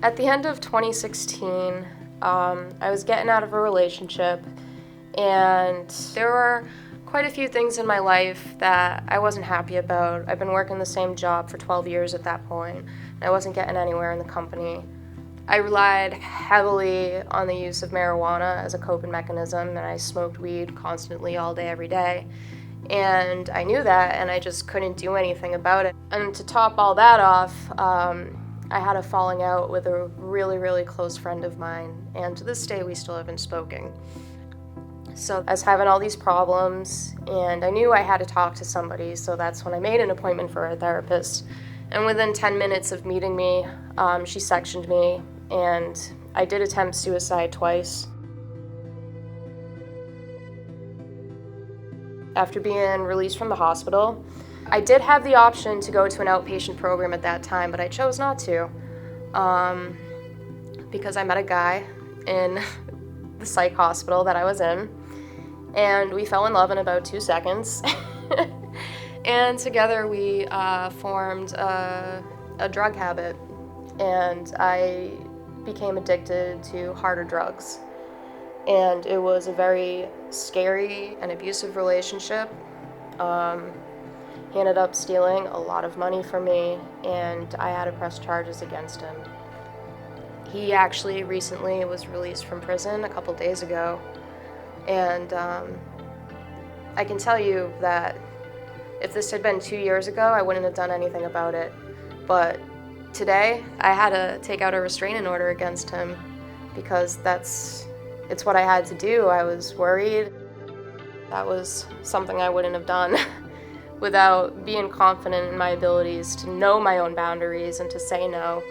At the end of 2016, I was getting out of a relationship, and there were quite a few things in my life that I wasn't happy about. I've been working the same job for 12 years at that point, and I wasn't getting anywhere in the company. I relied heavily on the use of marijuana as a coping mechanism, and I smoked weed constantly all day, every day. And I knew that, and I just couldn't do anything about it. And to top all that off, I had a falling out with a really, really close friend of mine, and to this day we still haven't spoken. So I was having all these problems, and I knew I had to talk to somebody, so that's when I made an appointment for a therapist. And within 10 minutes of meeting me, she sectioned me, and I did attempt suicide twice. After being released from the hospital, I did have the option to go to an outpatient program at that time, but I chose not to because I met a guy in the psych hospital that I was in, and we fell in love in about 2 seconds. And together we formed a drug habit, and I became addicted to harder drugs. And it was a very scary and abusive relationship. He ended up stealing a lot of money from me, and I had to press charges against him. He actually recently was released from prison a couple days ago, and I can tell you that if this had been 2 years ago, I wouldn't have done anything about it. But today, I had to take out a restraining order against him because it's what I had to do. I was worried. That was something I wouldn't have done without being confident in my abilities to know my own boundaries and to say no.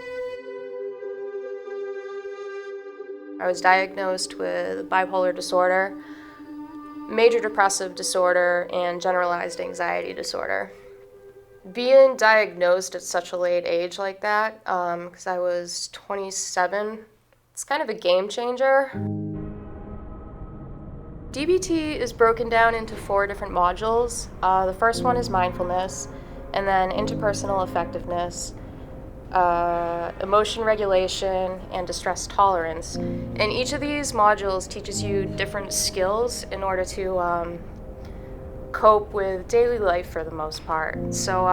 I was diagnosed with bipolar disorder, major depressive disorder, and generalized anxiety disorder. Being diagnosed at such a late age like that, because I was 27, it's kind of a game changer. DBT is broken down into 4 different modules. The first one is mindfulness, and then interpersonal effectiveness, emotion regulation, and distress tolerance. And each of these modules teaches you different skills in order to cope with daily life for the most part. So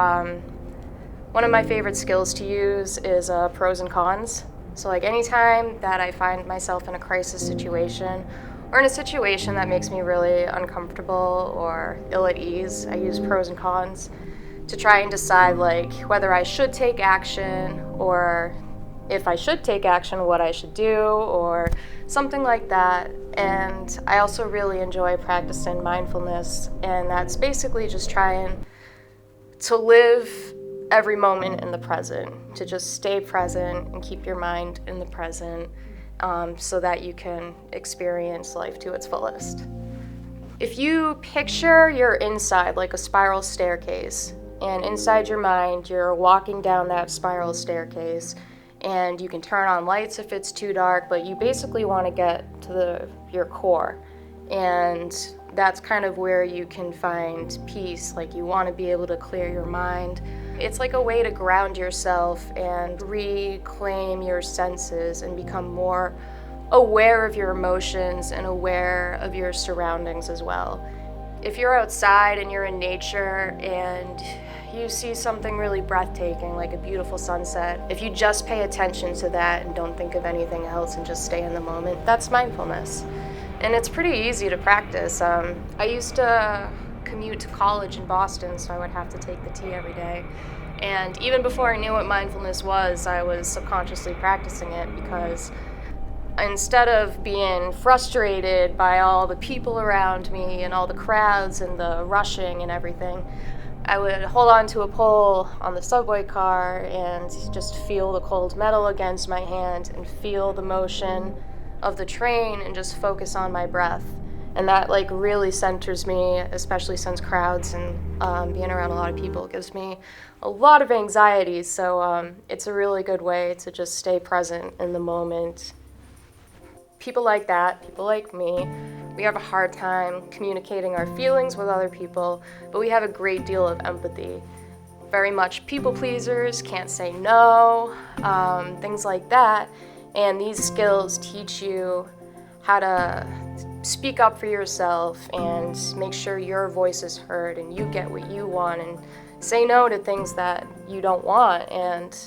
one of my favorite skills to use is pros and cons. So like anytime that I find myself in a crisis situation, or in a situation that makes me really uncomfortable or ill at ease, I use pros and cons to try and decide like whether I should take action, or if I should take action, what I should do, or something like that. And I also really enjoy practicing mindfulness, and that's basically just trying to live every moment in the present, to just stay present and keep your mind in the present, so that you can experience life to its fullest. If you picture your inside like a spiral staircase, and inside your mind you're walking down that spiral staircase, and you can turn on lights if it's too dark, but you basically want to get to your core, and that's kind of where you can find peace. Like, you want to be able to clear your mind. It's like a way to ground yourself and reclaim your senses and become more aware of your emotions and aware of your surroundings as well. If you're outside and you're in nature and you see something really breathtaking, like a beautiful sunset, if you just pay attention to that and don't think of anything else and just stay in the moment, that's mindfulness. And it's pretty easy to practice. I used to commute to college in Boston, so I would have to take the T every day. And even before I knew what mindfulness was, I was subconsciously practicing it, because instead of being frustrated by all the people around me and all the crowds and the rushing and everything, I would hold on to a pole on the subway car and just feel the cold metal against my hand and feel the motion of the train and just focus on my breath. And that like really centers me, especially since crowds and being around a lot of people gives me a lot of anxiety. So it's a really good way to just stay present in the moment. People like that, people like me, we have a hard time communicating our feelings with other people, but we have a great deal of empathy. very much people pleasers, can't say no, things like that. And these skills teach you how to speak up for yourself and make sure your voice is heard and you get what you want, and say no to things that you don't want. And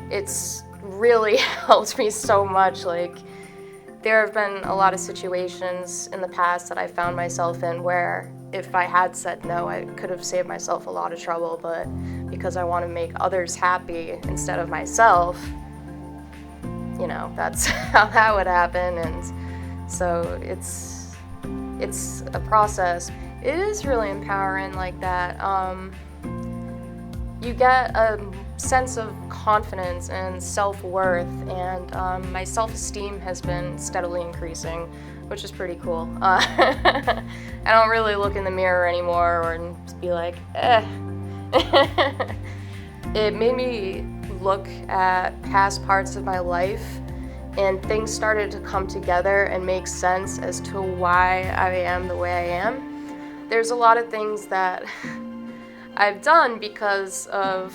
it's really helped me so much. Like, there have been a lot of situations in the past that I found myself in where if I had said no, I could have saved myself a lot of trouble, but because I want to make others happy instead of myself, you know, that's how that would happen. And so it's a process. It is really empowering like that. You get a sense of confidence and self-worth, and my self-esteem has been steadily increasing, which is pretty cool. I don't really look in the mirror anymore and just be like, eh. It made me look at past parts of my life, and things started to come together and make sense as to why I am the way I am. There's a lot of things that I've done because of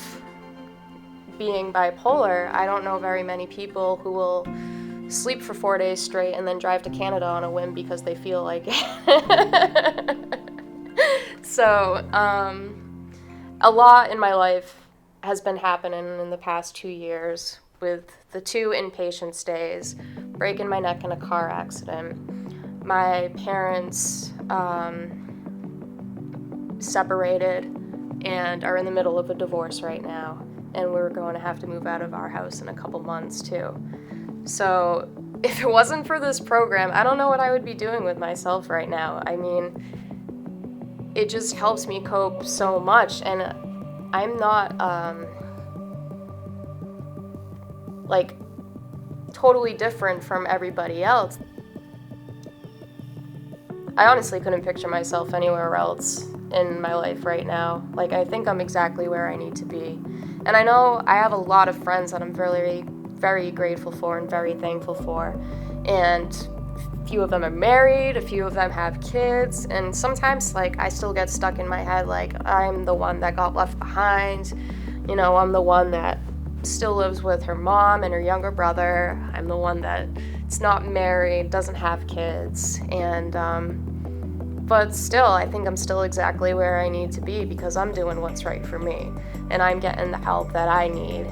being bipolar. I don't know very many people who will sleep for 4 days straight and then drive to Canada on a whim because they feel like it. So, a lot in my life has been happening in the past 2 years, with the 2 inpatient stays, breaking my neck in a car accident. My parents separated and are in the middle of a divorce right now, and we're going to have to move out of our house in a couple months too. So if it wasn't for this program, I don't know what I would be doing with myself right now. I mean, it just helps me cope so much, and I'm not like totally different from everybody else. I honestly couldn't picture myself anywhere else in my life right now. Like, I think I'm exactly where I need to be. And I know I have a lot of friends that I'm very, very grateful for and very thankful for. And a few of them are married, a few of them have kids, and sometimes, like, I still get stuck in my head, like, I'm the one that got left behind. You know, I'm the one that still lives with her mom and her younger brother. I'm the one that's not married, doesn't have kids, and but still, I think I'm still exactly where I need to be because I'm doing what's right for me, and I'm getting the help that I need,